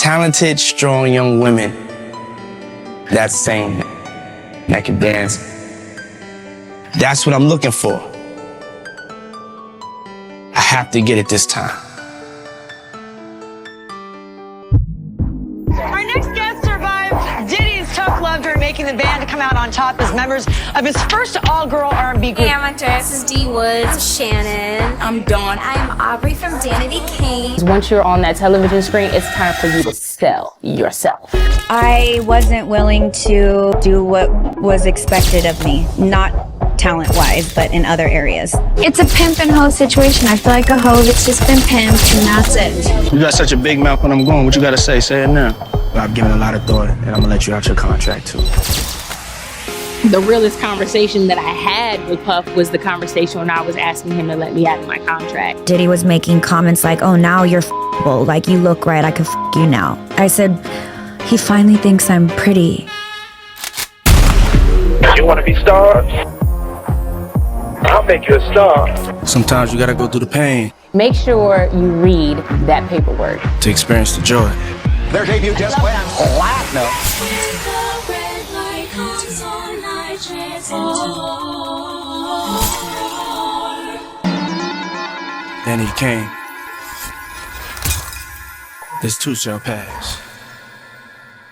Talented, strong young women that sing, that can dance. That's what I'm looking for. I have to get it this time. Our next guest survived Diddy's tough love during making the band to come out on top as members of his first all-girl R&B group. Hey, I'm Andrea. This is D Woods. Shannon. I'm Dawn. I'm Aubrey from Danity Kane. Once you're on that television screen, it's time for you to sell yourself. I wasn't willing to do what was expected of me, not talent-wise, but in other areas. It's a pimp and hoe situation. I feel like a hoe that's just been pimped, and that's it. You got such a big mouth when I'm going. What you gotta say? Say it now. I've given a lot of thought, and I'm gonna let you out your contract too. The realest conversation that I had with Puff was the conversation when I was asking him to let me out of my contract. Diddy was making comments like, oh, now you're f***able, like you look right, I can f*** you now. I said, he finally thinks I'm pretty. You want to be stars? I'll make you a star. Sometimes you gotta go through the pain Make sure you read that paperwork. to experience the joy. Their debut just went platinum. Danity Kane. This too shall pass.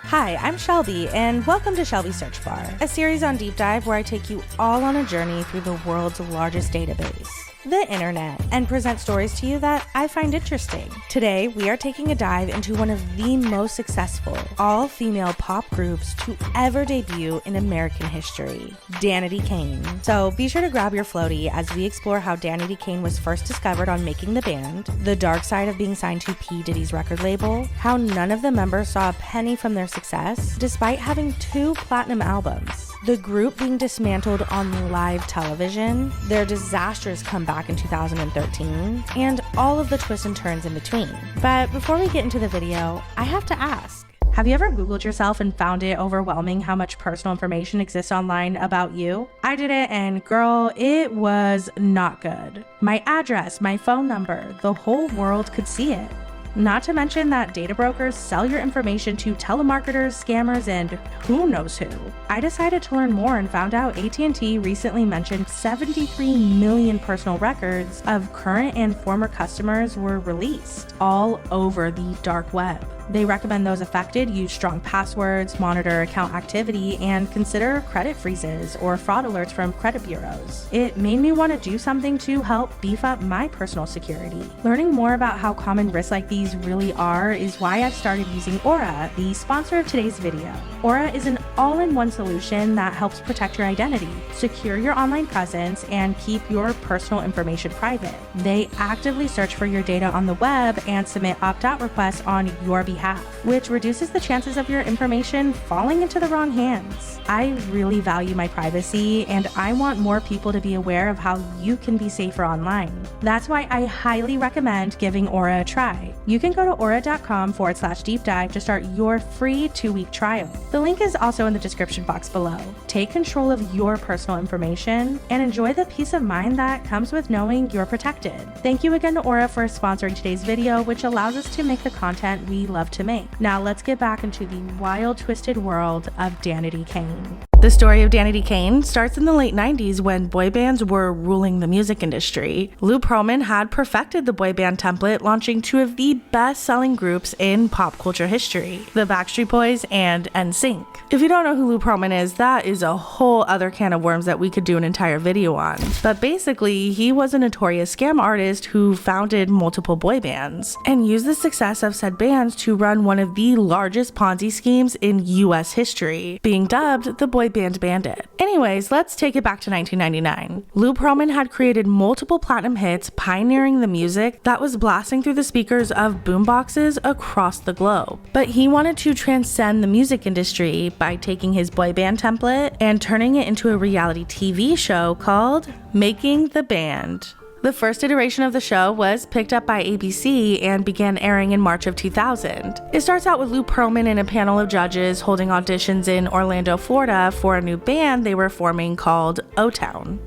Hi, I'm Shelby, and welcome to Shelby Search Bar, a series on Deep Dive where I take you all on a journey through the world's largest database, the internet, and present stories to you that I find interesting. Today, we are taking a dive into one of the most successful all-female pop groups to ever debut in American history, Danity Kane. So be sure to grab your floaty as we explore how Danity Kane was first discovered on Making the Band, the dark side of being signed to P. Diddy's record label, how none of the members saw a penny from their success, despite having 2 platinum albums, the group being dismantled on live television, their disastrous comeback in 2013, and all of the twists and turns in between. But before we get into the video, I have to ask, have you ever Googled yourself and found it overwhelming how much personal information exists online about you? I did it, and girl, it was not good. My address, my phone number, the whole world could see it. Not to mention that data brokers sell your information to telemarketers, scammers, and who knows who. I decided to learn more and found out AT&T recently mentioned 73 million personal records of current and former customers were released all over the dark web. They recommend those affected use strong passwords, monitor account activity, and consider credit freezes or fraud alerts from credit bureaus. It made me want to do something to help beef up my personal security. Learning more about how common risks like these really are is why I've started using Aura, the sponsor of today's video. Aura is an all-in-one solution that helps protect your identity, secure your online presence, and keep your personal information private. They actively search for your data on the web and submit opt-out requests on your behalf, which reduces the chances of your information falling into the wrong hands. I really value my privacy, and I want more people to be aware of how you can be safer online. That's why I highly recommend giving Aura a try. You can go to aura.com/deep dive to start your free 2-week trial. The link is also in the description box below. Take control of your personal information and enjoy the peace of mind that comes with knowing you're protected. Thank you again to Aura for sponsoring today's video, which allows us to make the content we love to make. Now let's get back into the wild, twisted world of Danity Kane. The story of Danity Kane starts in the late 90s when boy bands were ruling the music industry. Lou Pearlman had perfected the boy band template, launching 2 of the best-selling groups in pop culture history, the Backstreet Boys and NSYNC. If you don't know who Lou Pearlman is, that is a whole other can of worms that we could do an entire video on. But basically, he was a notorious scam artist who founded multiple boy bands and used the success of said bands to run one of the largest Ponzi schemes in US history, being dubbed the Boy Band Bandit. Anyways, let's take it back to 1999. Lou Pearlman had created multiple platinum hits, pioneering the music that was blasting through the speakers of boomboxes across the globe. But he wanted to transcend the music industry by taking his boy band template and turning it into a reality TV show called Making the Band. The first iteration of the show was picked up by ABC and began airing in March of 2000. It starts out with Lou Pearlman and a panel of judges holding auditions in Orlando, Florida for a new band they were forming called O-Town.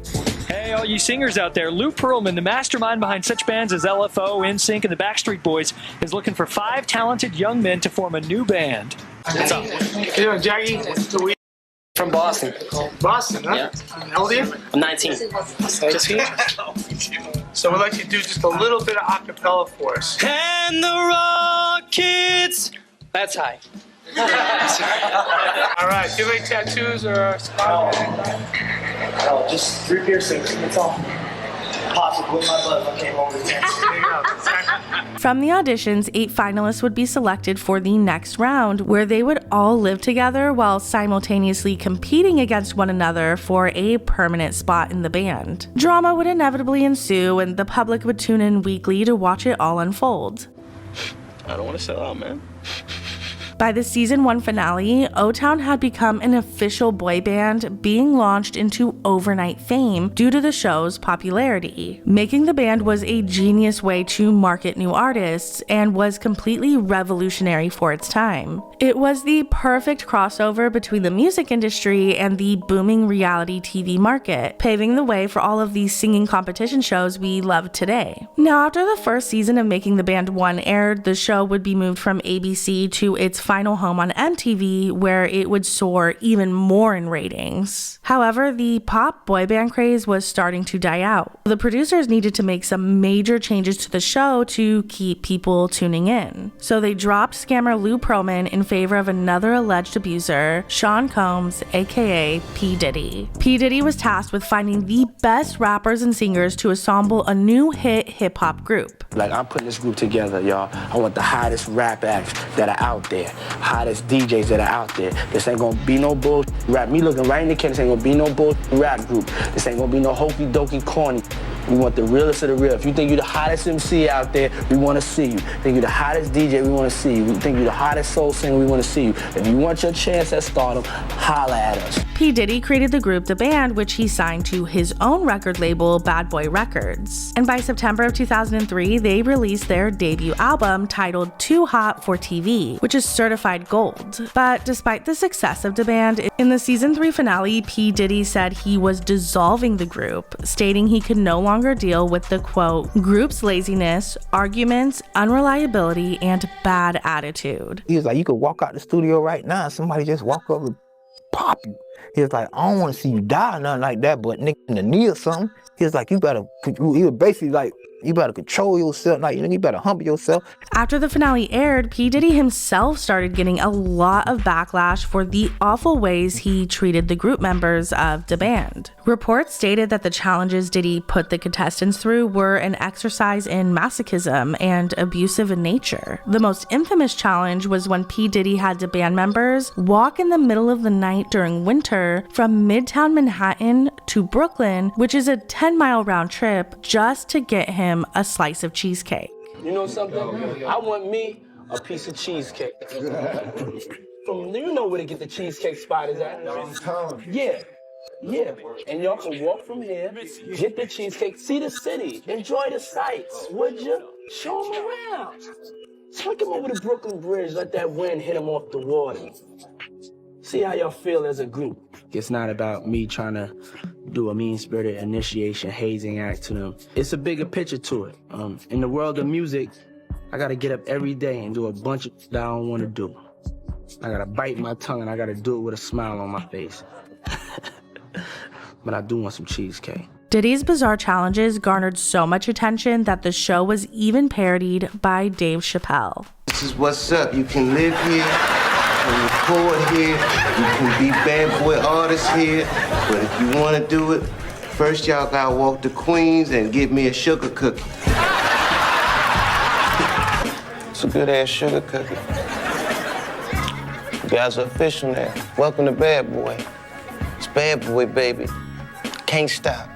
Hey, all you singers out there. Lou Pearlman, the mastermind behind such bands as LFO, NSYNC, and the Backstreet Boys, is looking for 5 talented young men to form a new band. What's up? You doing, Jackie? From Boston. Boston, huh? Yeah. How old are you? I'm 19. 19? So we'd like you to do just a little bit of acapella for us. And the Rockets. That's high. All right. Do you have any tattoos or scars? No, just 3 piercings. That's all. Possibly with my blood if I came over here. From the auditions, 8 finalists would be selected for the next round, where they would all live together while simultaneously competing against one another for a permanent spot in the band. Drama would inevitably ensue, and the public would tune in weekly to watch it all unfold. I don't want to sell out, man. By the season 1 finale, O-Town had become an official boy band, being launched into overnight fame due to the show's popularity. Making the Band was a genius way to market new artists and was completely revolutionary for its time. It was the perfect crossover between the music industry and the booming reality TV market, paving the way for all of these singing competition shows we love today. Now, after the first season of Making the Band 1 aired, the show would be moved from ABC to its final home on MTV, where it would soar even more in ratings. However, the pop boy band craze was starting to die out. The producers needed to make some major changes to the show to keep people tuning in. So they dropped scammer Lou Pearlman in favor of another alleged abuser, Sean Combs, aka P. Diddy. P. Diddy was tasked with finding the best rappers and singers to assemble a new hit hip-hop group. Like, I'm putting this group together, y'all. I want the hottest rap acts that are out there, hottest DJs that are out there. This ain't gonna be no bull rap. Me looking right in the camera, this ain't gonna be no bull rap group. This ain't gonna be no hokey dokey corny. We want the realest of the real. If you think you're the hottest MC out there, we want to see you. Think you're the hottest DJ, we want to see you. We think you're the hottest soul singer, we want to see you. If you want your chance at stardom, holla at us. P. Diddy created the group The Band, which he signed to his own record label, Bad Boy Records. And by September of 2003, they released their debut album titled Too Hot for TV, which is certified gold. But despite the success of The Band, in the season 3 finale, P. Diddy said he was dissolving the group, stating he could no longer deal with the, quote, group's laziness, arguments, unreliability, and bad attitude. He was like, you could walk out the studio right now and somebody just walk up and pop you. He was like, I don't want to see you die or nothing like that, but nigga in the knee or something. He was like, he was basically like, you better control yourself, like, you better humble yourself. After the finale aired, P. Diddy himself started getting a lot of backlash for the awful ways he treated the group members of The Band. Reports stated that the challenges Diddy put the contestants through were an exercise in masochism and abusive in nature. The most infamous challenge was when P. Diddy had the band members walk in the middle of the night during winter from Midtown Manhattan to Brooklyn, which is a 10-mile round trip, just to get him a slice of cheesecake. You know something? I want me a piece of cheesecake. From, you know where to get the cheesecake spot is at? Yeah. Yeah, and y'all can walk from here, get the cheesecake, see the city, enjoy the sights, would you? Show them around. Take them over the Brooklyn Bridge, let that wind hit them off the water. See how y'all feel as a group. It's not about me trying to do a mean-spirited initiation hazing act to them. It's a bigger picture to it. In the world of music, I gotta get up every day and do a bunch of that I don't want to do. I gotta bite my tongue and I gotta do it with a smile on my face. But I do want some cheesecake. Diddy's bizarre challenges garnered so much attention that the show was even parodied by Dave Chappelle. This is what's up. You can live here, you can record here, you can be bad boy artists here, but if you want to do it, first y'all gotta walk to Queens and get me a sugar cookie. It's a good ass sugar cookie. You guys are official now. Welcome to Bad Boy. It's Bad Boy, baby. Can't stop.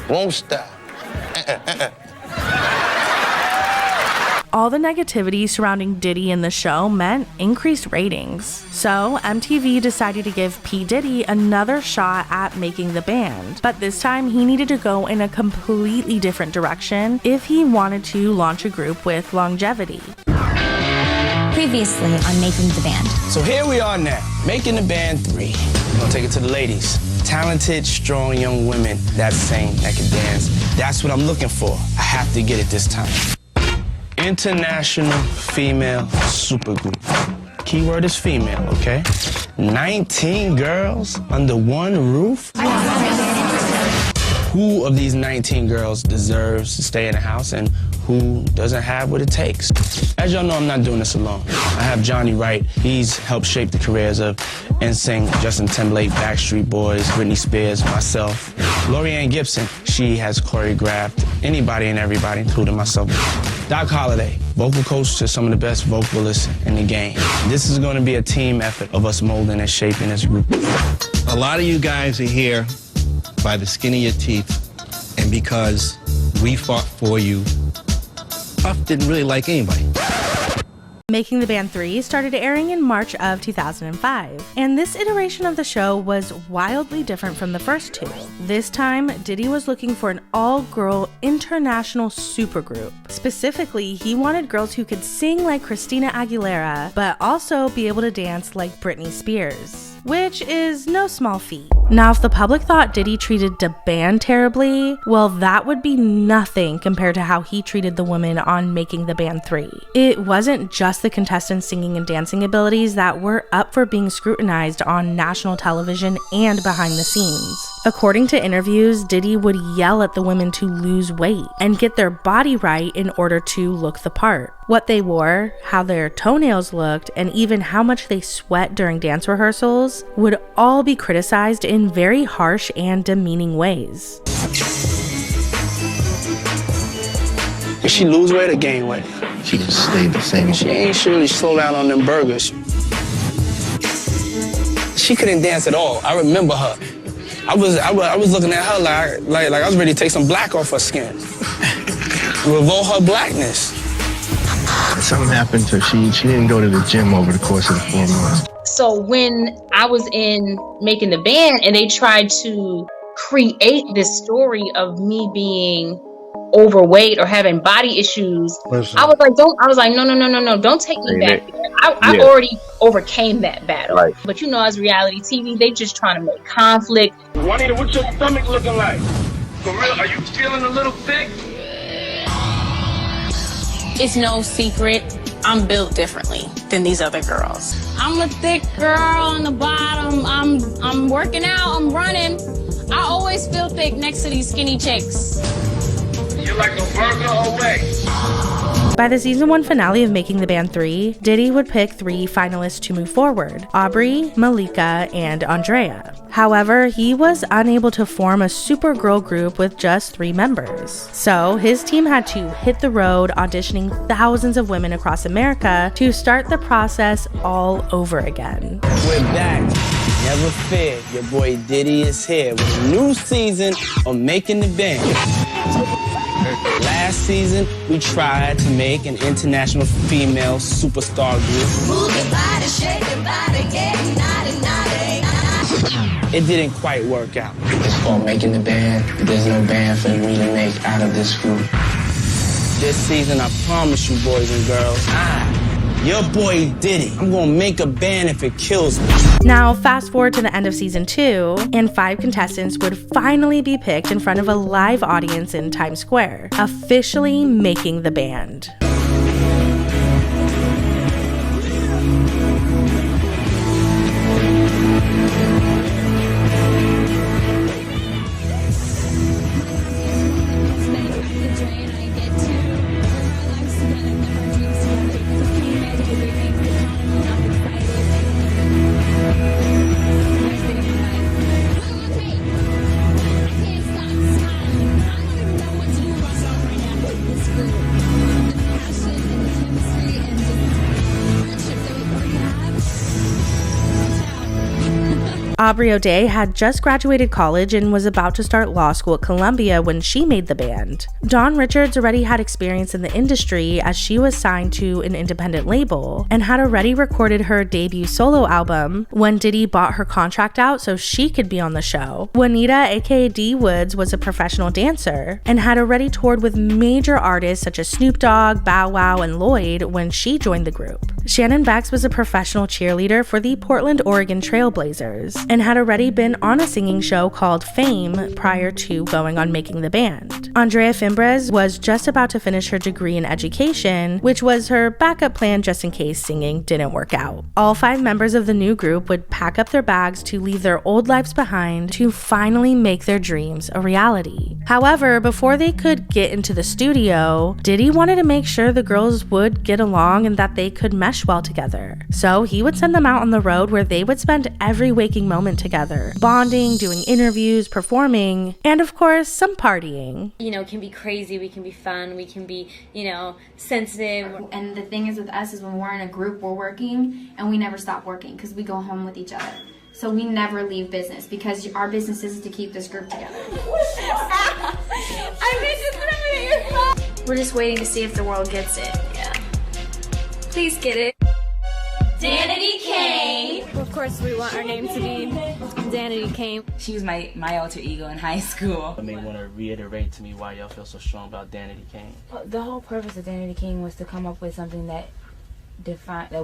Won't stop. All the negativity surrounding Diddy in the show meant increased ratings. So MTV decided to give P. Diddy another shot at making the band, but this time he needed to go in a completely different direction if he wanted to launch a group with longevity. Previously Previously on Making the Band. So here we are now, Making the Band 3. We're gonna take it to the ladies. Talented, strong young women that sing, that can dance. That's what I'm looking for. I have to get it this time. International female supergroup. Keyword is female, okay? 19 girls under one roof? Who of these 19 girls deserves to stay in the house and who doesn't have what it takes? As y'all know, I'm not doing this alone. I have Johnny Wright. He's helped shape the careers of NSYNC, Justin Timberlake, Backstreet Boys, Britney Spears, myself. Lorianne Gibson, she has choreographed anybody and everybody, including myself. Doc Holliday, vocal coach to some of the best vocalists in the game. This is going to be a team effort of us molding and shaping this group. A lot of you guys are here by the skin of your teeth, and because we fought for you. Puff didn't really like anybody. Making the Band 3 started airing in March of 2005, and this iteration of the show was wildly different from the first two. This time, Diddy was looking for an all-girl international supergroup. Specifically, he wanted girls who could sing like Christina Aguilera, but also be able to dance like Britney Spears, which is no small feat. Now, if the public thought Diddy treated the band terribly, well, that would be nothing compared to how he treated the women on Making the Band 3. It wasn't just the contestants' singing and dancing abilities that were up for being scrutinized on national television and behind the scenes. According to interviews, Diddy would yell at the women to lose weight and get their body right in order to look the part. What they wore, how their toenails looked, and even how much they sweat during dance rehearsals would all be criticized in very harsh and demeaning ways. Did she lose weight or gain weight? She just stayed the same. She ain't surely slow down on them burgers. She couldn't dance at all. I remember her. I was looking at her like I was ready to take some black off her skin. Revolt her blackness. Something happened to her. She didn't go to the gym over the course of the 4 months. So when I was in Making the Band and they tried to create this story of me being overweight or having body issues, I was like, no, don't take me back there. I already overcame that battle. Right. But you know, as reality TV, they just trying to make conflict. Juanita, what's your stomach looking like? For real, are you feeling a little thick? It's no secret, I'm built differently than these other girls. I'm a thick girl on the bottom. I'm working out, I'm running. I always feel thick next to these skinny chicks. You're like a burger away. By the season 1 finale of Making the Band 3, Diddy would pick 3 finalists to move forward: Aubrey, Malika, and Andrea. However, he was unable to form a supergirl group with just 3 members. So his team had to hit the road, auditioning thousands of women across America to start the process all over again. We're back. Never fear, your boy Diddy is here with a new season of Making the Band. Last season, we tried to make an international female superstar group. Move your body, shake your body, get naughty, naughty. It didn't quite work out. It's called Making the Band, but there's no band for me to make out of this group. This season, I promise you, boys and girls, your boy Diddy, I'm gonna make a band if it kills me. Now, fast forward to the end of season 2, and 5 contestants would finally be picked in front of a live audience in Times Square, officially making the band. Aubrey O'Day had just graduated college and was about to start law school at Columbia when she made the band. Dawn Richards already had experience in the industry as she was signed to an independent label and had already recorded her debut solo album when Diddy bought her contract out so she could be on the show. Juanita, aka D Woods, was a professional dancer and had already toured with major artists such as Snoop Dogg, Bow Wow, and Lloyd when she joined the group. Shannon Bex was a professional cheerleader for the Portland, Oregon Trailblazers and had already been on a singing show called Fame prior to going on Making the Band. Andrea Fimbres was just about to finish her degree in education, which was her backup plan just in case singing didn't work out. All 5 members of the new group would pack up their bags to leave their old lives behind to finally make their dreams a reality. However, before they could get into the studio, Diddy wanted to make sure the girls would get along and that they could mesh well together. So he would send them out on the road where they would spend every waking moment together, bonding, doing interviews, performing, and of course, some partying. You know, it can be crazy, we can be fun, we can be, you know, sensitive. And the thing is with us is when we're in a group, we're working and we never stop working because we go home with each other. So we never leave business because our business is to keep this group together. We're just waiting to see if the world gets it. Yeah. Please get it. Danity Kane. Of course, we want our name to be Danity Kane. She was my alter ego in high school. I may want to reiterate to me why y'all feel so strong about Danity Kane. The whole purpose of Danity Kane was to come up with something that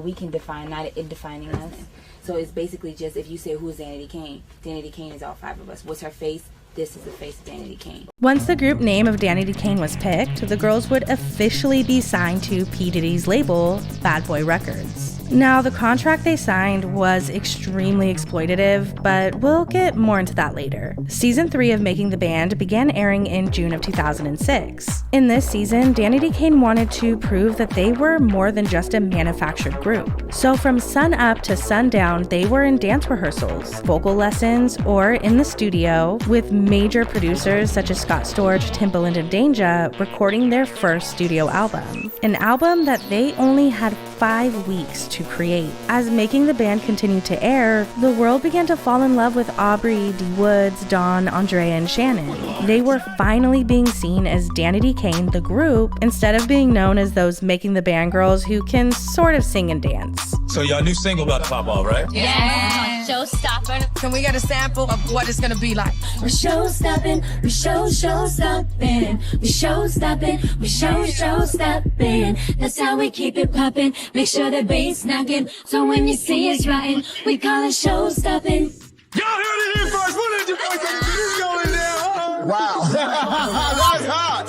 we can define, not it defining us. So it's basically just if you say who's Danity Kane is all 5 of us. What's her face? This is the face of Danity Kane. Once the group name of Danity Kane was picked, the girls would officially be signed to P. Diddy's label, Bad Boy Records. Now, the contract they signed was extremely exploitative, but we'll get more into that later. Season 3 of Making the Band began airing in June of 2006. In this season, Danity Kane wanted to prove that they were more than just a manufactured group. So from sun up to sundown, they were in dance rehearsals, vocal lessons, or in the studio with major producers such as Scott Storch, Timbaland, and Danja recording their first studio album. An album that they only had 5 weeks to create. As Making the Band continued to air, the world began to fall in love with Aubrey, D Woods, Dawn, Andrea, and Shannon. They were finally being seen as Danity Kane, the group, instead of being known as those Making the Band girls who can sort of sing and dance. So your new single about to pop off, right? Yeah. Showstopper. Can we get a sample of what it's gonna be like? We're show-stopping, we show-stopping, we show-stopping, we show-stopping. That's how we keep it popping. Make sure the bass knocking, so when you see us rocking, we call it show-stopping. Y'all heard it here first. We'll let you boys say this going down. Wow. That's hot.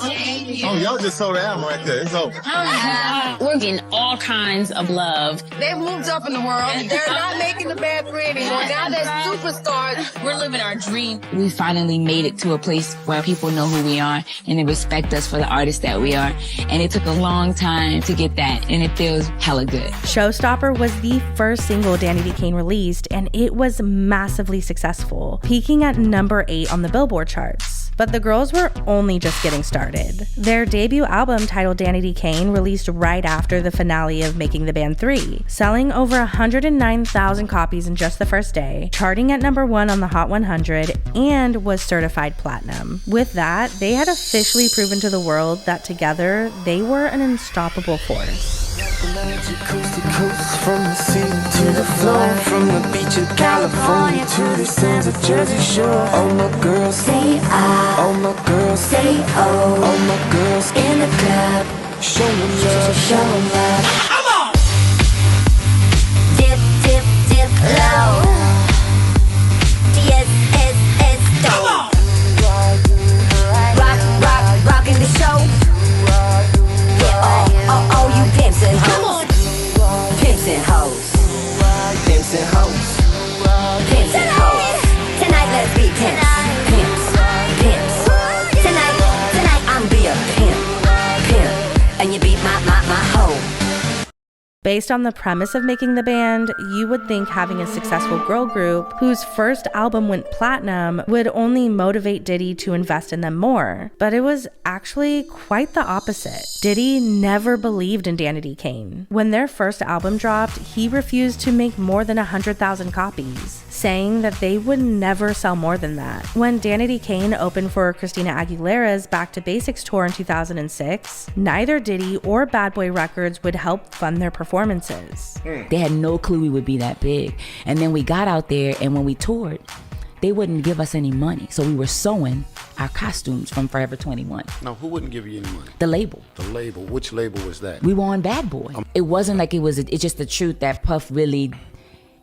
Oh, y'all just sold the album right there. It's over. We're getting all kinds of love. They've moved up in the world. They're not making the band free anymore. Now they're superstars. We're living our dream. We finally made it to a place where people know who we are and they respect us for the artists that we are. And it took a long time to get that, and it feels hella good. Showstopper was the first single Danity Kane released, and it was massively successful, peaking at number 8 on the Billboard charts. But the girls were only just getting started. Their debut album, titled Danity Kane, released right after the finale of Making the Band 3, selling over 109,000 copies in just the first day, charting at number 1 on the Hot 100, and was certified platinum. With that, they had officially proven to the world that together, they were an unstoppable force. Coast to coast, from the sea to the floor, from the beach of California to the sands of Jersey Shore. All my girls say I, all my girls say oh, all my girls in the club, show them love, show them love. Come on! Dip, dip, dip low. DSSS dope. Rock, rock, rockin' the show. Yeah, oh, you pimps and hoes. Pimps and hoes. Pimps and hoes. Pimps and hoes. Tonight let's be pimps. Pimps. Pimps. Tonight I'm be a pimp. Pimp. And you beat my hoe. Based on the premise of Making the Band, you would think having a successful girl group whose first album went platinum would only motivate Diddy to invest in them more. But it was actually quite the opposite. Diddy never believed in Danity Kane. When their first album dropped, he refused to make more than 100,000 copies, saying that they would never sell more than that. When Danity Kane opened for Christina Aguilera's Back to Basics tour in 2006, neither Diddy or Bad Boy Records would help fund their performances. They had no clue we would be that big. And then we got out there, and when we toured, they wouldn't give us any money. So we were sewing our costumes from Forever 21. Now, who wouldn't give you any money? The label. The label. Which label was that? We were on Bad Boy. It wasn't like it's just the truth that Puff really,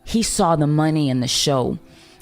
he saw the money in the show.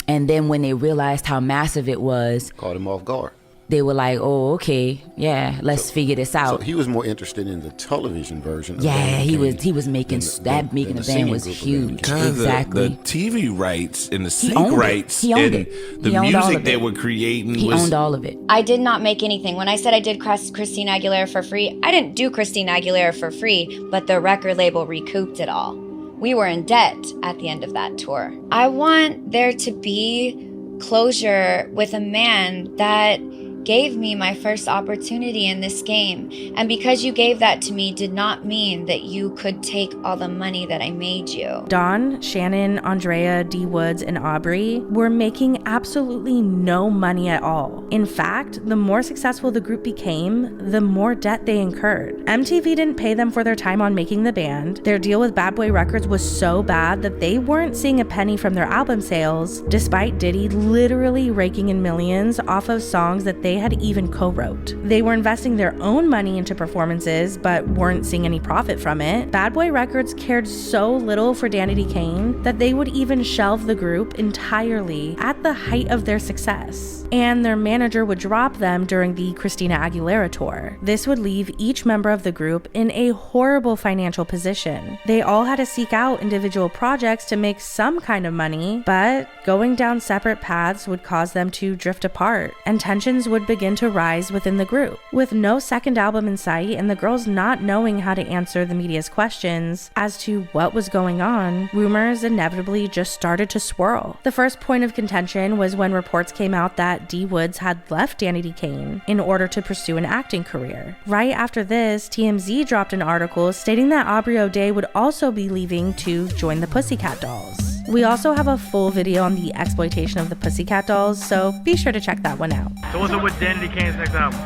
And then when they realized how massive it was, caught him off guard. They were like, oh, okay, yeah, let's figure this out. So he was more interested in the television version. Yeah, he was making making the band was huge. Exactly. The TV rights and the sync rights and the music they were creating. He owned all of it. I did not make anything. When I said I did Christina Aguilera for free, I didn't do Christina Aguilera for free, but the record label recouped it all. We were in debt at the end of that tour. I want there to be closure with a man that gave me my first opportunity in this game. And because you gave that to me did not mean that you could take all the money that I made you. Dawn, Shannon, Andrea, D. Woods, and Aubrey were making absolutely no money at all. In fact, the more successful the group became, the more debt they incurred. MTV didn't pay them for their time on making the band. Their deal with Bad Boy Records was so bad that they weren't seeing a penny from their album sales, despite Diddy literally raking in millions off of songs that they had even co-wrote. They were investing their own money into performances, but weren't seeing any profit from it. Bad Boy Records cared so little for Danity Kane that they would even shelve the group entirely at the height of their success. And their manager would drop them during the Christina Aguilera tour. This would leave each member of the group in a horrible financial position. They all had to seek out individual projects to make some kind of money, but going down separate paths would cause them to drift apart, and tensions would begin to rise within the group. With no second album in sight and the girls not knowing how to answer the media's questions as to what was going on, rumors inevitably just started to swirl. The first point of contention was when reports came out that D. Woods had left Danity Kane in order to pursue an acting career. Right after this, TMZ dropped an article stating that Aubrey O'Day would also be leaving to join the Pussycat Dolls. We also have a full video on the exploitation of the Pussycat Dolls, so be sure to check that one out. So what's up with Danity Kane's next album?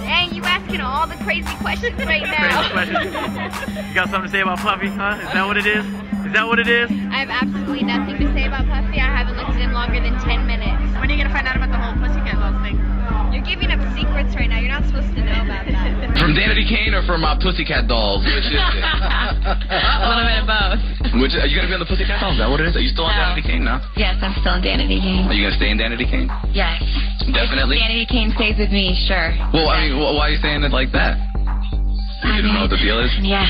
Dang, you asking all the crazy questions right now. Crazy questions. You got something to say about Puffy, huh? Is that what it is? Is that what it is? I have absolutely nothing to say about Puffy. I haven't looked at him longer than 10 minutes. When are you gonna find out about the whole Pussycat Dolls thing? You're giving up secrets right now. You're not supposed to know about that. From Danity Kane or from Pussycat Dolls? Which is it? A little bit of both. Which, are you gonna be on the Pussycat Dolls? Is that what it is? Are you still on Danity Kane now? Yes, I'm still on Danity Kane. Are you gonna stay in Danity Kane? Yes. Definitely? If Danity Kane stays with me, sure. Well, I mean, why are you saying it like that? You don't know what the deal is? Yeah,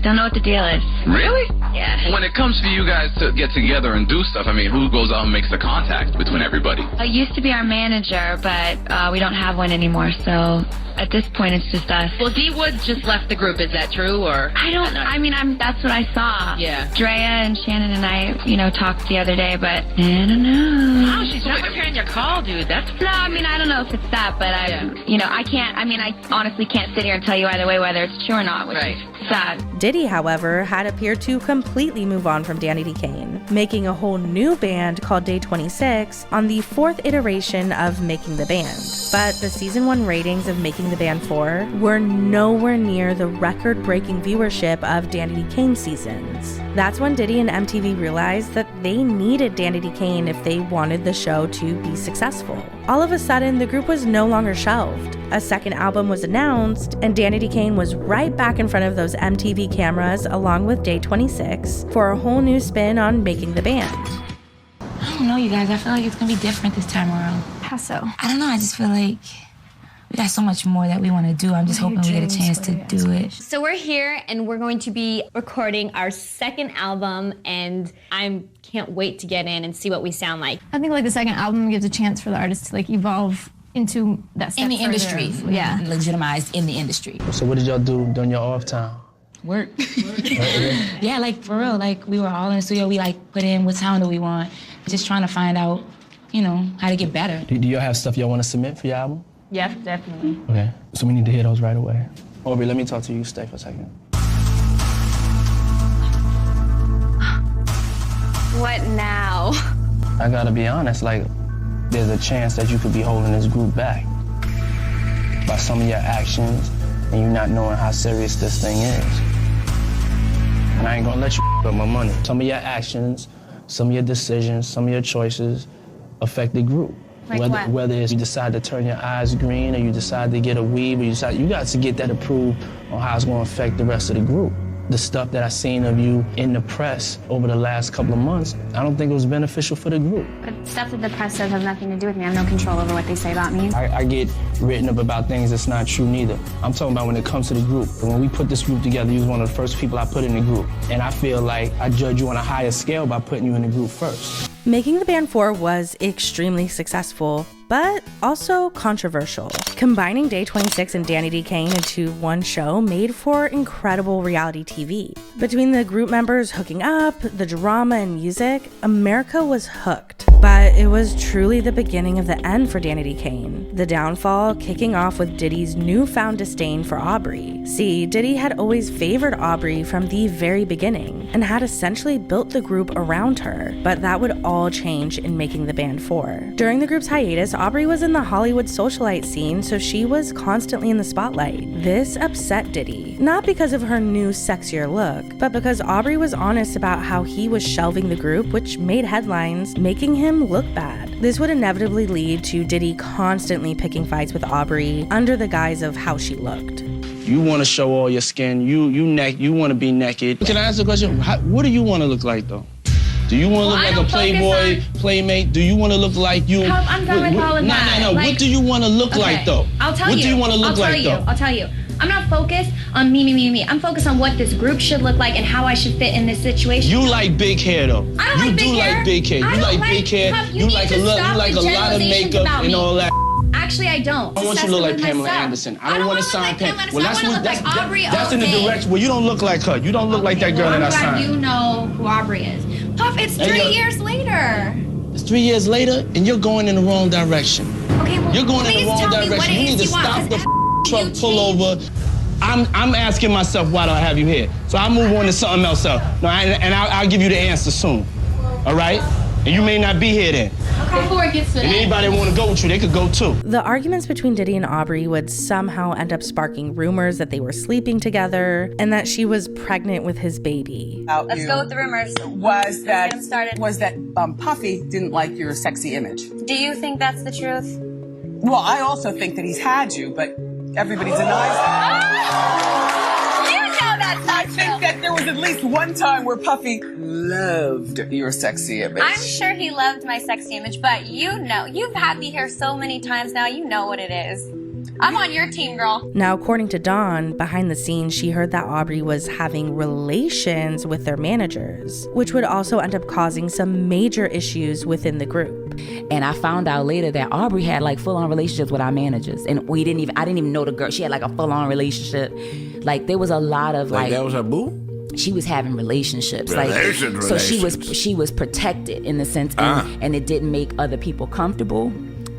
don't know what the deal is. Really? Yeah. When it comes for you guys to get together and do stuff, I mean, who goes out and makes the contact between everybody? I used to be our manager, but we don't have one anymore, so at this point it's just us. Well, D. Woods just left the group, is that true, or? That's what I saw. Yeah. Drea and Shannon and I, talked the other day, but I don't know. Wow, she's not preparing your call, dude. That's... No, I don't know if it's that, but I honestly can't sit here and tell you either way whether it's true or not, which is sad. Diddy, however, had appeared to completely move on from Danity Kane, making a whole new band called Day 26 on the 4th iteration of Making the Band. But the season 1 ratings of Making the Band 4 were nowhere near the record-breaking viewership of Danity Kane seasons. That's when Diddy and MTV realized that they needed Danity Kane if they wanted the show to be successful. All of a sudden, the group was no longer shelved. A second album was announced, and Danity Kane was right back in front of those MTV cameras along with Day 26 for a whole new spin on Making the Band. I don't know, you guys. I feel like it's gonna be different this time around. How so? I don't know. I just feel like we got so much more that we want to do. I'm just hoping we get a chance to do it. So we're here, and we're going to be recording our second album, and I can't wait to get in and see what we sound like. I think the second album gives a chance for the artist to evolve into that step in the further. industry. Yeah. Legitimized in the industry. So what did y'all do during your off time? Work. Yeah, for real. We were all in the studio. We put in what sound do we want. Just trying to find out, how to get better. Do y'all have stuff y'all want to submit for your album? Yeah, definitely. Okay, so we need to hear those right away. Aubrey, let me talk to you. Stay for a second. What now? I gotta be honest, like, there's a chance that you could be holding this group back by some of your actions and you not knowing how serious this thing is. And I ain't gonna let you up my money. Some of your actions, some of your decisions, some of your choices affect the group. Like whether it's you decide to turn your eyes green or you decide to get a weave or you got to get that approved on how it's gonna affect the rest of the group. The stuff that I seen of you in the press over the last couple of months, I don't think it was beneficial for the group. But stuff that the press says has nothing to do with me. I have no control over what they say about me. I get written up about things that's not true neither. I'm talking about when it comes to the group. When we put this group together, you was one of the first people I put in the group. And I feel like I judge you on a higher scale by putting you in the group first. Making the band 4 was extremely successful, but also controversial. Combining Day 26 and Danity Kane into one show made for incredible reality TV. Between the group members hooking up, the drama and music, America was hooked. But it was truly the beginning of the end for Danity Kane. The downfall kicking off with Diddy's newfound disdain for Aubrey. See, Diddy had always favored Aubrey from the very beginning and had essentially built the group around her, but that would all change in making the band 4. During the group's hiatus, Aubrey was in the Hollywood socialite scene, so she was constantly in the spotlight. This upset Diddy, not because of her new sexier look, but because Aubrey was honest about how he was shelving the group, which made headlines, making him look bad. This would inevitably lead to Diddy constantly picking fights with Aubrey under the guise of how she looked. You want to show all your skin, you want to be naked. Can I ask a question? What do you want to look like though? Do you want to look like a playboy, playmate? Do you want to look like you? I'm done with all of that. No. Like, what do you want to look like though? I'll tell you. What do you want to look like though? I'll tell you. I'm not focused on me. I'm focused on what this group should look like and how I should fit in this situation. You like big hair though. I don't like big hair. You do like big hair. You like big hair. You like a lot of makeup and all that. Actually, I don't. I want you to look like Pamela Anderson. I don't want to sign Pamela. Well, that's in the direction. Well, you don't look like her. You don't look like that girl that I signed. I'm glad you know who Aubrey is. Puff, it's 3 years later. It's 3 years later, and you're going in the wrong direction. Okay, well, you're going in the wrong direction. You need to stop the truck, pull over. I'm asking myself, why do I have you here? So I'll move on to something else. I'll give you the answer soon. All right? And you may not be here then. Okay. Before it gets to that. And anybody want to go with you, they could go too. The arguments between Diddy and Aubrey would somehow end up sparking rumors that they were sleeping together and that she was pregnant with his baby. Let's go with the rumors. Was that Puffy didn't like your sexy image? Do you think that's the truth? Well, I also think that he's had you, but everybody denies that. I think that there was at least one time where Puffy loved your sexy image. I'm sure he loved my sexy image, but you know, you've had me here so many times now, you know what it is. I'm on your team, girl. Now, according to Dawn, behind the scenes, she heard that Aubrey was having relations with their managers, which would also end up causing some major issues within the group. And I found out later that Aubrey had like full-on relationships with our managers, and I didn't even know the girl. She had like a full-on relationship. Like there was a lot of like that was her boo? She was having relationships. So she was protected in the sense, and it didn't make other people comfortable.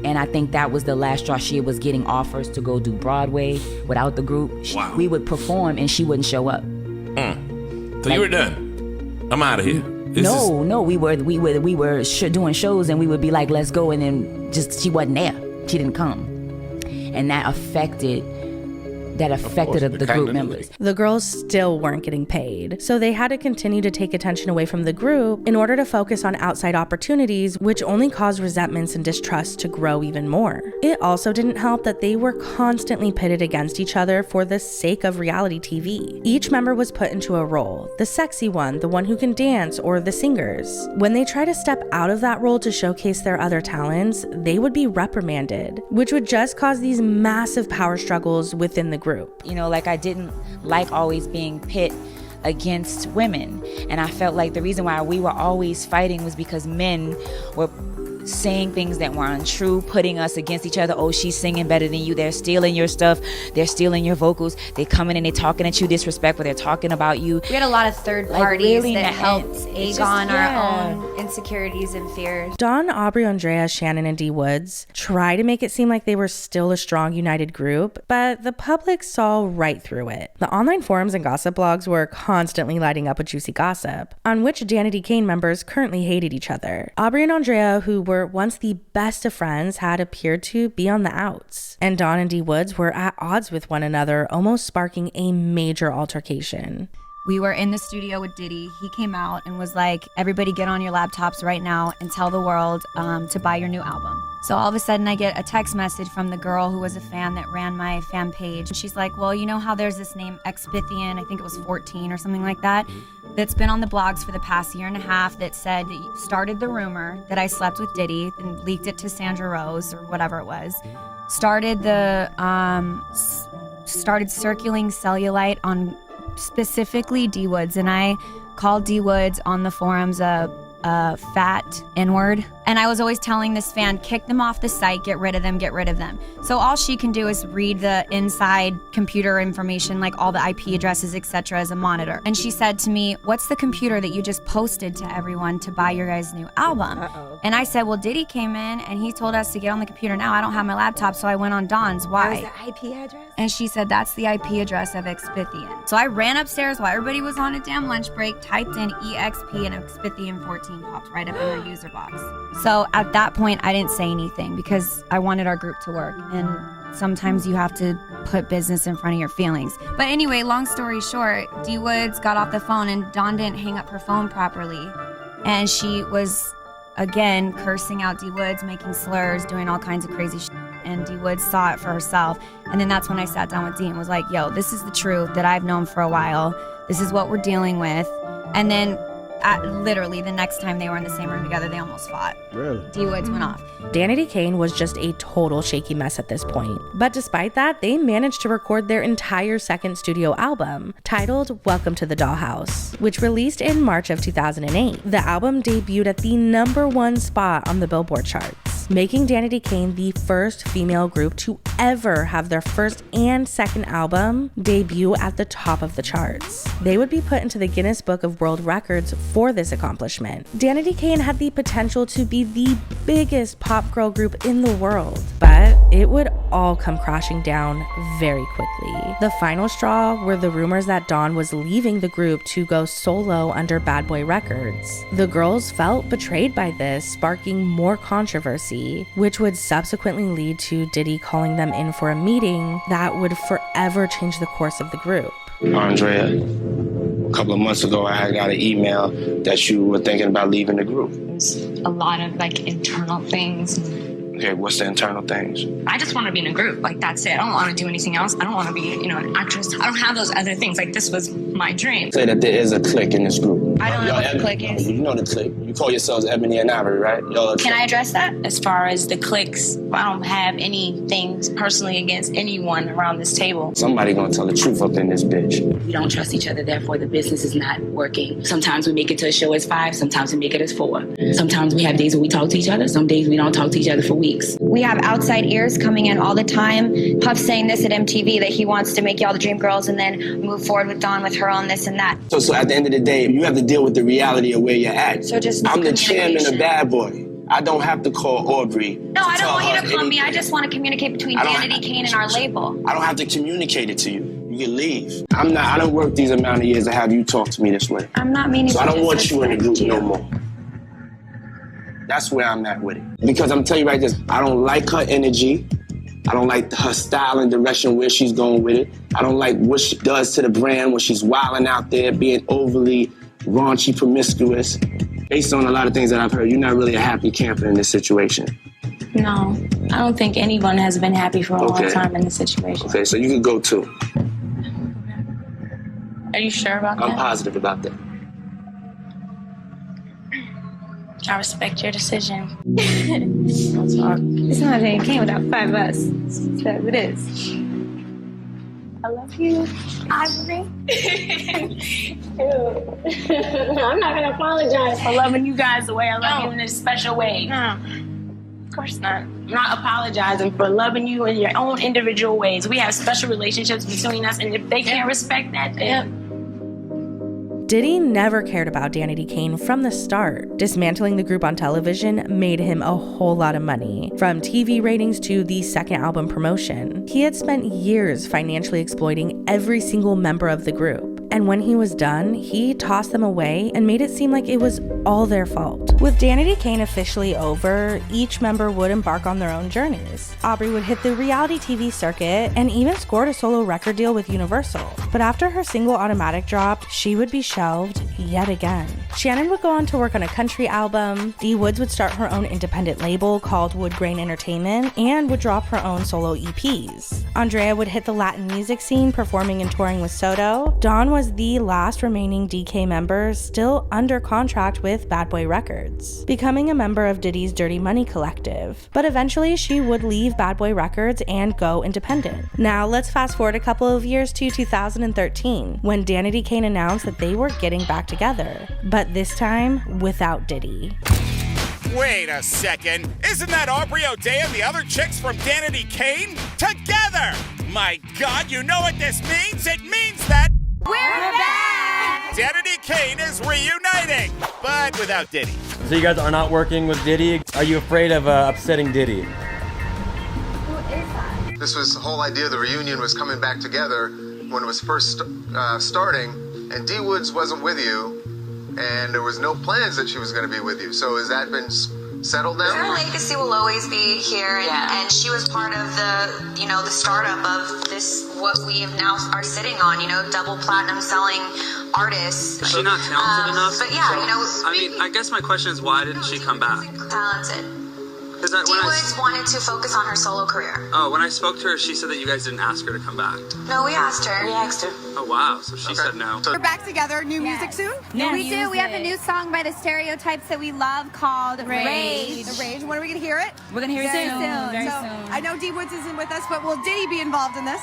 And I think that was the last straw. She was getting offers to go do Broadway without the group. Wow. We would perform and she wouldn't show up. So you were done. I'm out of here. No, we were doing shows and we would be like, let's go, and then she wasn't there. She didn't come, and that affected the group members. The girls still weren't getting paid, so they had to continue to take attention away from the group in order to focus on outside opportunities, which only caused resentments and distrust to grow even more. It also didn't help that they were constantly pitted against each other for the sake of reality TV. Each member was put into a role, the sexy one, the one who can dance, or the singers. When they try to step out of that role to showcase their other talents, they would be reprimanded, which would just cause these massive power struggles within the group. You know, like I didn't like always being pit against women, and I felt like the reason why we were always fighting was because men were saying things that were untrue, putting us against each other. Oh, she's singing better than you. They're stealing your stuff. They're stealing your vocals. They're coming and they're talking at you disrespectful. They're talking about you. We had a lot of third parties really that helped egg on yeah. our own insecurities and fears. Dawn, Aubrey, Andrea, Shannon, and D. Woods try to make it seem like they were still a strong, united group, but the public saw right through it. The online forums and gossip blogs were constantly lighting up with juicy gossip, on which Danity Kane members currently hated each other. Aubrey and Andrea, who were once the best of friends, had appeared to be on the outs, and Dawn and D. Woods were at odds with one another, almost sparking a major altercation. We were in the studio with Diddy. He came out and was like, everybody get on your laptops right now and tell the world to buy your new album. So all of a sudden I get a text message from the girl who was a fan that ran my fan page. And she's like, well, you know how there's this name Expithian, I think it was 14 or something like that, that's been on the blogs for the past year and a half that said that you started the rumor that I slept with Diddy and leaked it to Sandra Rose or whatever it was. Started circulating cellulite on specifically D. Woods, and I called D. Woods on the forums a fat N-word. And I was always telling this fan, kick them off the site, get rid of them, get rid of them. So all she can do is read the inside computer information, like all the IP addresses, etc., as a monitor. And she said to me, what's the computer that you just posted to everyone to buy your guys' new album? And I said, well, Diddy came in and he told us to get on the computer now. I don't have my laptop, so I went on Dawn's. Why? That was the IP address? And she said, that's the IP address of Expithian. So I ran upstairs while everybody was on a damn lunch break, typed in EXP, and Expithian 14 popped right up in her user box. So at that point, I didn't say anything because I wanted our group to work. And sometimes you have to put business in front of your feelings. But anyway, long story short, D. Woods got off the phone and Dawn didn't hang up her phone properly. And she was, again, cursing out D. Woods, making slurs, doing all kinds of crazy shit. And D. Woods saw it for herself. And then that's when I sat down with D and was like, yo, this is the truth that I've known for a while. This is what we're dealing with. And then literally the next time they were in the same room together, they almost fought. Really? D. Woods went off. Danity Kane was just a total shaky mess at this point. But despite that, they managed to record their entire second studio album, titled Welcome to the Dollhouse, which released in March of 2008. The album debuted at the #1 spot on the Billboard charts, making Danity Kane the first female group to ever have their first and second album debut at the top of the charts. They would be put into the Guinness Book of World Records for this accomplishment. Danity Kane had the potential to be the biggest pop girl group in the world, but it would all come crashing down very quickly. The final straw were the rumors that Dawn was leaving the group to go solo under Bad Boy Records. The girls felt betrayed by this, sparking more controversy, which would subsequently lead to Diddy calling them in for a meeting that would forever change the course of the group. Andrea, a couple of months ago, I had got an email that you were thinking about leaving the group. A lot of internal things. Okay, what's the internal things? I just want to be in a group. That's it. I don't want to do anything else. I don't want to be, an actress. I don't have those other things. This was my dream. Say that there is a clique in this group. I don't know what the clique is. You know the clique. You call yourselves Ebony and Ivory, right? Can I address that? As far as the cliques, I don't have anything personally against anyone around this table. Somebody gonna tell the truth up in this bitch. We don't trust each other, therefore the business is not working. Sometimes we make it to a show as 5, sometimes we make it as 4. Sometimes we have days where we talk to each other, some days we don't talk to each other for weeks. We have outside ears coming in all the time. Puff saying this at MTV, that he wants to make y'all the dream girls and then move forward with Dawn with her on this and that. So at the end of the day, you have to deal with the reality of where you're at. So just I'm the chairman of Bad Boy. I don't have to call Aubrey. No, I don't want you to call me. I just want to communicate between Danity Kane and our label. I don't have to communicate it to you. You can leave. I don't work these amount of years to have you talk to me this way. I'm not meaning to. So I don't want you in the group no more. That's where I'm at with it. Because I'm telling you right this, I don't like her energy. I don't like her style and direction where she's going with it. I don't like what she does to the brand when she's wilding out there, being overly raunchy, promiscuous. Based on a lot of things that I've heard, you're not really a happy camper in this situation. No, I don't think anyone has been happy for a long time in this situation. Okay, so you can go too. Are you sure about that? I'm positive about that. I respect your decision. It's not Danity Kane without 5 of us. So it is. I love you, Ivory. I'm not gonna apologize for loving you guys the way I love you in this special way. Of course not. I'm not apologizing for loving you in your own individual ways. We have special relationships between us, and if they can't respect that, then... Diddy never cared about Danity Kane from the start. Dismantling the group on television made him a whole lot of money, from TV ratings to the second album promotion. He had spent years financially exploiting every single member of the group. And when he was done, he tossed them away and made it seem like it was all their fault. With Danity Kane officially over, each member would embark on their own journeys. Aubrey would hit the reality TV circuit and even scored a solo record deal with Universal. But after her single Automatic dropped, she would be shelved yet again. Shannon would go on to work on a country album, D Woods would start her own independent label called Wood Grain Entertainment, and would drop her own solo EPs. Andrea would hit the Latin music scene, performing and touring with Soto. Dawn was the last remaining DK member still under contract with Bad Boy Records, becoming a member of Diddy's Dirty Money Collective. But eventually she would leave Bad Boy Records and go independent. Now let's fast forward a couple of years to 2013, when Danity Kane announced that they were getting back together, but this time without Diddy. Wait a second. Isn't that Aubrey O'Day and the other chicks from Danity Kane together? My God, you know what this means? It means that we're back! Danity Kane is reuniting, but without Diddy. So you guys are not working with Diddy? Are you afraid of upsetting Diddy? Who is that? This was the whole idea. The reunion was coming back together when it was first starting, and D Woods wasn't with you, and there was no plans that she was going to be with you. So has that been settled now? Her legacy will always be here, and she was part of the, the startup of this, what we have now are sitting on, double platinum selling artists. Is she not talented enough? But yeah, I guess my question is, why didn't she come back? Talented. D Woods wanted to focus on her solo career. Oh, when I spoke to her, she said that you guys didn't ask her to come back. No, we asked her. We asked her. Oh, wow. So she said no. We're back together. New music soon? Yeah, we do. We have a new song by the Stereotypes that we love called Rage. Rage. When are we going to hear it? We're going to hear it soon. Very soon. I know D Woods isn't with us, but will Diddy be involved in this?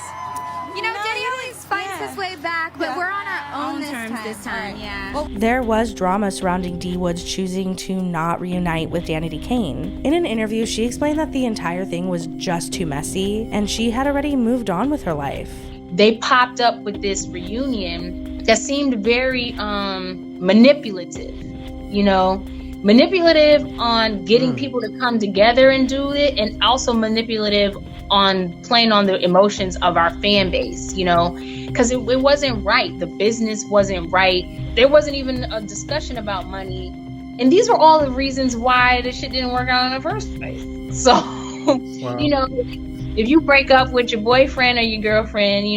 Diddy always fights his way back, but we're on our own terms this time. Yeah. Well, there was drama surrounding D Woods choosing to not reunite with Danity Kane. In an interview, she explained that the entire thing was just too messy, and she had already moved on with her life. They popped up with this reunion that seemed very manipulative, manipulative on getting people to come together and do it, and also manipulative on playing on the emotions of our fan base, because it wasn't right. The business wasn't right. There wasn't even a discussion about money. And these were all the reasons why the shit didn't work out in the first place. So, wow. If you break up with your boyfriend or your girlfriend,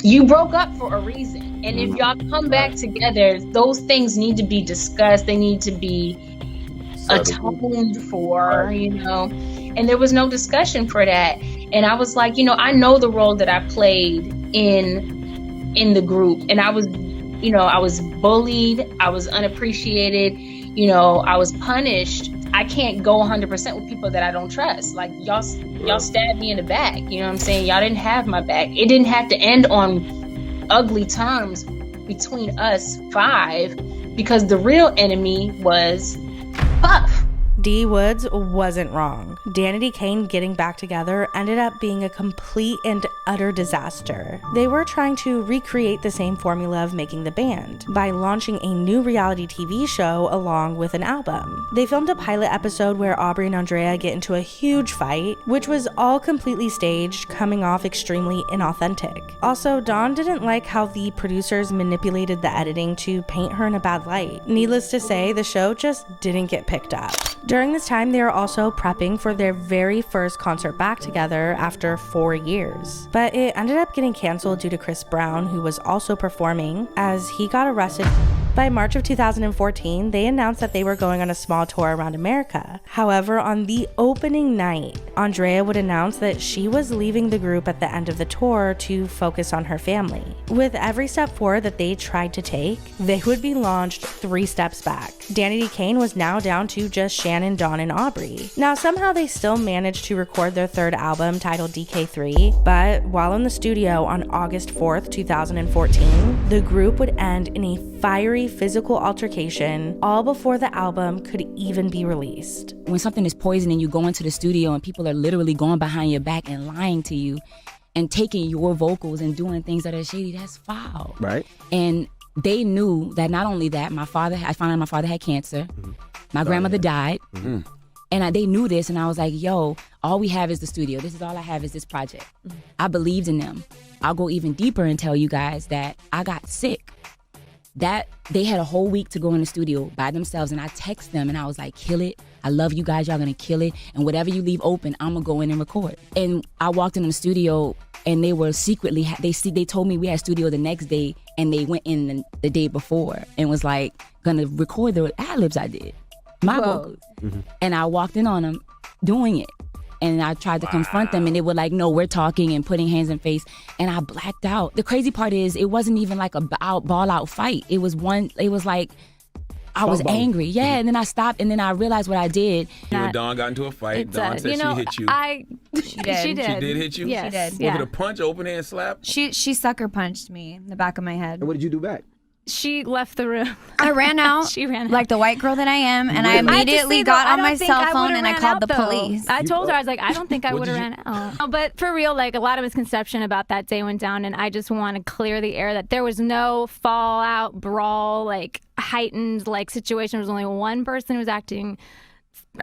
you broke up for a reason. And if y'all come back together, those things need to be discussed. They need to be atoned for, and there was no discussion for that. And I was like, I know the role that I played in the group, and I was bullied, I was unappreciated, I was punished. I can't go 100% with people that I don't trust. Like y'all stabbed me in the back, you know what I'm saying? Y'all didn't have my back. It didn't have to end on ugly terms between us five, because the real enemy was Puff. D Woods wasn't wrong. Danity Kane getting back together ended up being a complete and utter disaster. They were trying to recreate the same formula of making the band by launching a new reality TV show along with an album. They filmed a pilot episode where Aubrey and Andrea get into a huge fight, which was all completely staged, coming off extremely inauthentic. Also, Dawn didn't like how the producers manipulated the editing to paint her in a bad light. Needless to say, the show just didn't get picked up. During this time, they were also prepping for their very first concert back together after 4 years. But it ended up getting canceled due to Chris Brown, who was also performing, as he got arrested. By March of 2014, they announced that they were going on a small tour around America. However, on the opening night, Andrea would announce that she was leaving the group at the end of the tour to focus on her family. With every step forward that they tried to take, they would be launched 3 steps back. Danity Kane was now down to just Shannon, Dawn, and Aubrey. Now, somehow they still managed to record their third album titled DK3, but while in the studio on August 4th, 2014, the group would end in a fiery physical altercation, all before the album could even be released. When something is poison and you go into the studio and people are literally going behind your back and lying to you and taking your vocals and doing things that are shady, that's foul. Right. And they knew that not only that, I found out my father had cancer, my grandmother died, and they knew this, and I was like, yo, all we have is the studio. This is all I have is this project. I believed in them. I'll go even deeper and tell you guys that I got sick. That they had a whole week to go in the studio by themselves, and I text them and I was like, kill it. I love you guys. Y'all gonna kill it. And whatever you leave open, I'm gonna go in and record. And I walked in the studio and they were secretly, they told me we had studio the next day, and they went in the day before and was like gonna record the ad-libs I did, my vocals. And I walked in on them doing it. And I tried to confront them, and they were like, no, we're talking and putting hands in face. And I blacked out. The crazy part is it wasn't even like a ball out fight. It was like, I was angry. Yeah, and then I stopped, and then I realized what I did. You and Dawn got into a fight. Dawn said she hit you. She did. She did hit you? Yes. She did. Was it a punch, open hand slap? She sucker punched me in the back of my head. And what did you do back? She left the room. I ran out. She ran out. Like the white girl that I am, and I immediately got on my cell phone and I called the police. I told her, I was like, I don't think I would have ran out. But for real, like a lot of misconception about that day went down, and I just want to clear the air that there was no fallout, brawl, like heightened like situation. There was only one person who was acting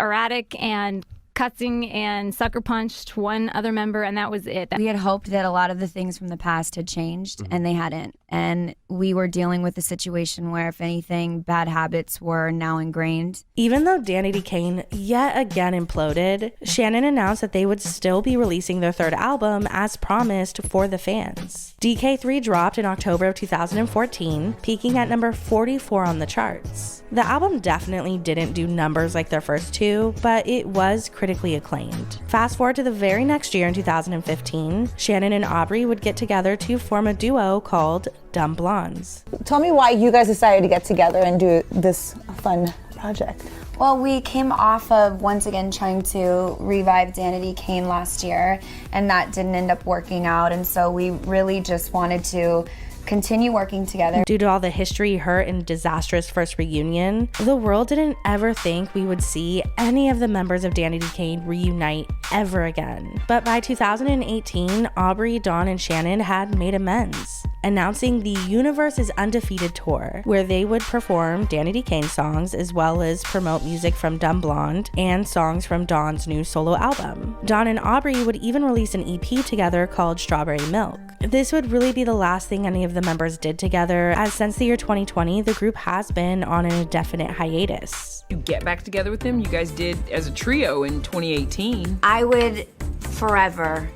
erratic and cussing and sucker punched one other member, and that was it. We had hoped that a lot of the things from the past had changed, and they hadn't. And we were dealing with a situation where, if anything, bad habits were now ingrained. Even though Danity Kane yet again imploded, Shannon announced that they would still be releasing their third album as promised for the fans. DK3 dropped in October of 2014, peaking at number 44 on the charts. The album definitely didn't do numbers like their first two, but it was critically acclaimed. Fast forward to the very next year in 2015, Shannon and Aubrey would get together to form a duo called Dumb Blondes. Tell me why you guys decided to get together and do this fun project. Well, we came off of, once again, trying to revive Danity Kane last year, and that didn't end up working out, and so we really just wanted to continue working together. Due to all the history, hurt, and disastrous first reunion, the world didn't ever think we would see any of the members of Danity Kane reunite ever again. But by 2018, Aubrey, Dawn, and Shannon had made amends, announcing the Universe is Undefeated tour, where they would perform Danity Kane songs as well as promote music from Dumb Blonde and songs from Dawn's new solo album. Dawn and Aubrey would even release an EP together called Strawberry Milk. This would really be the last thing any of the members did together, as since the year 2020, the group has been on an indefinite hiatus. You get back together with them? You guys did as a trio in 2018. I would forever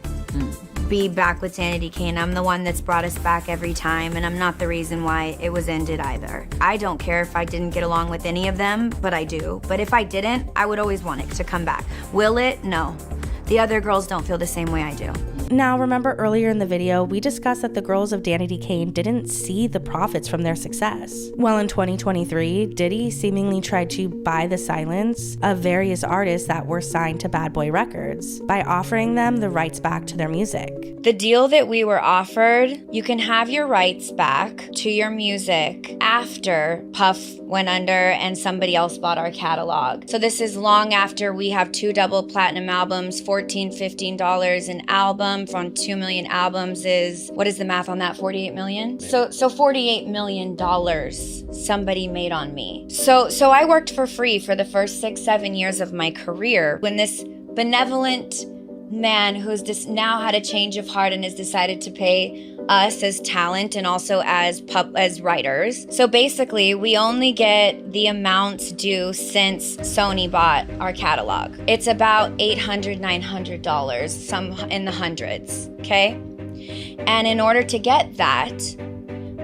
be back with Danity Kane. I'm the one that's brought us back every time, and I'm not the reason why it was ended either. I don't care if I didn't get along with any of them, but I do. But if I didn't, I would always want it to come back. Will it? No. The other girls don't feel the same way I do. Now, remember earlier in the video, we discussed that the girls of Danity Kane didn't see the profits from their success. Well, in 2023, Diddy seemingly tried to buy the silence of various artists that were signed to Bad Boy Records by offering them the rights back to their music. The deal that we were offered, you can have your rights back to your music after Puff went under and somebody else bought our catalog. So this is long after we have 2 double platinum albums, $14, $15 an album. From 2 million albums is, what is the math on that, 48 million? So $48 million somebody made on me. So I worked for free for the first 6-7 years of my career. When this benevolent man who's just now had a change of heart and has decided to pay us as talent and also as writers. So basically, we only get the amounts due since Sony bought our catalog. It's about $800, $900, some in the hundreds, okay? And in order to get that,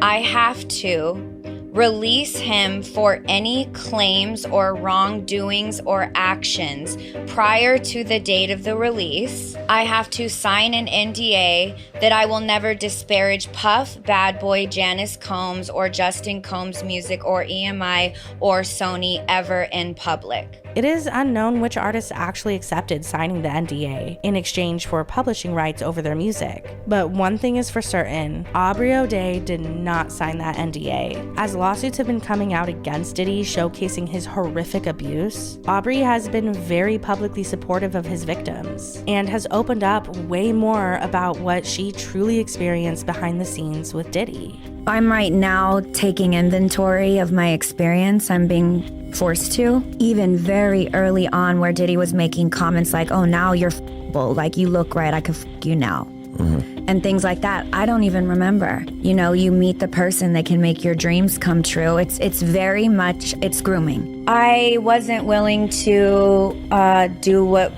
I have to release him for any claims or wrongdoings or actions prior to the date of the release. I have to sign an NDA that I will never disparage Puff, Bad Boy, Janice Combs, or Justin Combs' music or EMI or Sony ever in public. It is unknown which artists actually accepted signing the NDA in exchange for publishing rights over their music. But one thing is for certain, Aubrey O'Day did not sign that NDA. As lawsuits have been coming out against Diddy showcasing his horrific abuse, Aubrey has been very publicly supportive of his victims and has opened up way more about what she truly experienced behind the scenes with Diddy. I'm right now taking inventory of my experience. I'm being forced to. Even very early on where Diddy was making comments like, oh, now you're f***able, like you look right, I can f*** you now. And things like that, I don't even remember. You know, you meet the person that can make your dreams come true. It's very much, it's grooming. I wasn't willing to do what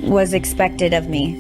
was expected of me.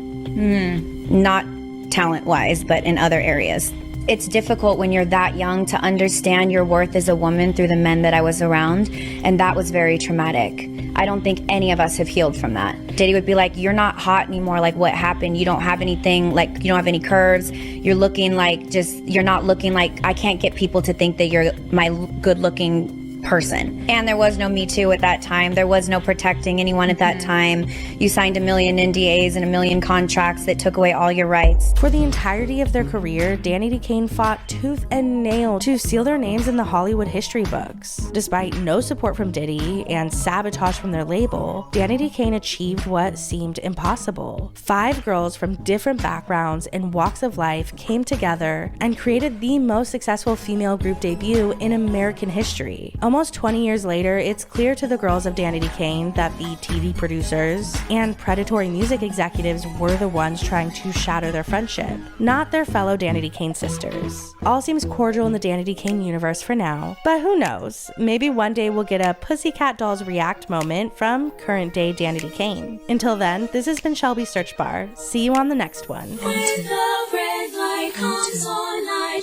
Not talent-wise, but in other areas. It's difficult when you're that young to understand your worth as a woman through the men that I was around, and that was very traumatic. I don't think any of us have healed from that. Diddy would be like, you're not hot anymore, like what happened? You don't have anything, like you don't have any curves. You're looking like you're not looking like, I can't get people to think that you're my good-looking person. And there was no Me Too at that time. There was no protecting anyone at that time. You signed a million NDAs and a million contracts that took away all your rights. For the entirety of their career, Danity Kane fought tooth and nail to seal their names in the Hollywood history books. Despite no support from Diddy and sabotage from their label, Danity Kane achieved what seemed impossible. 5 girls from different backgrounds and walks of life came together and created the most successful female group debut in American history. Almost 20 years later, it's clear to the girls of Danity Kane that the TV producers and predatory music executives were the ones trying to shatter their friendship, not their fellow Danity Kane sisters. All seems cordial in the Danity Kane universe for now, but who knows? Maybe one day we'll get a Pussycat Dolls react moment from current day Danity Kane. Until then, this has been Shelby Search Bar. See you on the next one. When the red light comes on, I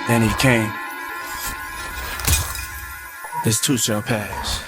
Danity Kane. This too shall pass.